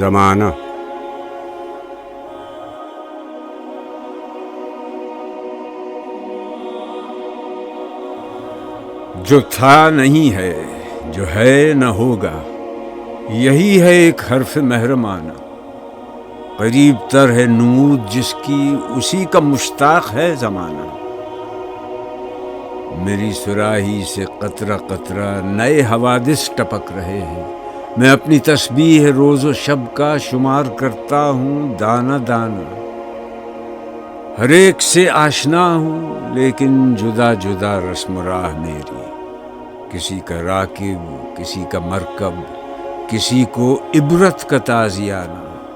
زمانہ۔ جو تھا نہیں ہے، جو ہے نہ ہوگا، یہی ہے ایک حرف محرمانہ۔ قریب تر ہے نمود جس کی، اسی کا مشتاق ہے زمانہ۔ میری صراحی سے قطرہ قطرہ نئے حوادث ٹپک رہے ہیں۔ میں اپنی تسبیح روز و شب کا شمار کرتا ہوں دانہ دانہ۔ ہر ایک سے آشنا ہوں لیکن جدا جدا رسم راہ میری۔ کسی کا راکب، کسی کا مرکب، کسی کو عبرت کا تازیانہ۔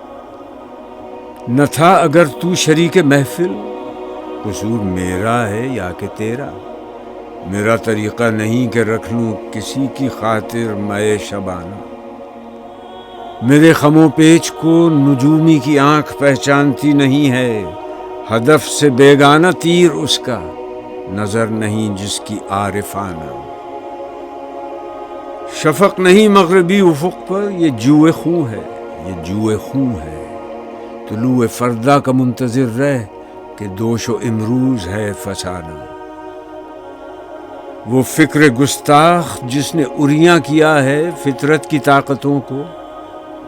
نہ تھا اگر تو شریک محفل، قصور میرا ہے یا کہ تیرا۔ میرا طریقہ نہیں کہ رکھ لوں کسی کی خاطر میں شبانہ۔ میرے خم و پیچ کو نجومی کی آنکھ پہچانتی نہیں ہے۔ ہدف سے بیگانہ تیر اس کا، نظر نہیں جس کی عارفانہ۔ شفق نہیں مغربی افق پر، یہ جوئے خوں ہے، یہ جوئے خوں ہے۔ طلوع فردا کا منتظر رہ کہ دوش و امروز ہے فسانہ۔ وہ فکر گستاخ جس نے عریاں کیا ہے فطرت کی طاقتوں کو،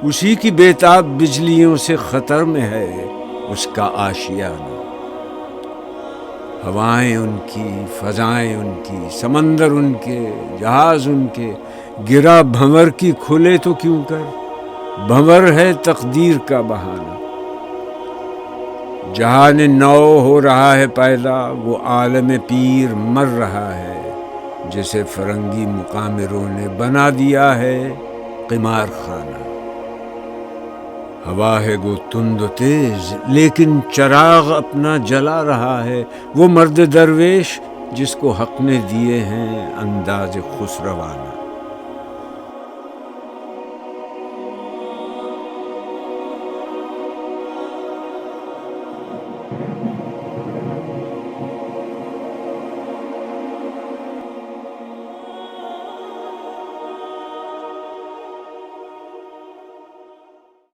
اسی کی بےتاب بجلیوں سے خطر میں ہے اس کا آشیانہ۔ ہوائیں ان کی، فضائیں ان کی، سمندر ان کے، جہاز ان کے، گرا بھنور کی کھلے تو کیوں کر، بھنور ہے تقدیر کا بہانہ۔ جہان نو ہو رہا ہے پیدا، وہ عالم پیر مر رہا ہے، جسے فرنگی مقامروں نے بنا دیا ہے قمار خانہ۔ ہوا ہے گو تند و تیز لیکن چراغ اپنا جلا رہا ہے، وہ مرد درویش جس کو حق نے دیے ہیں انداز خسروانہ۔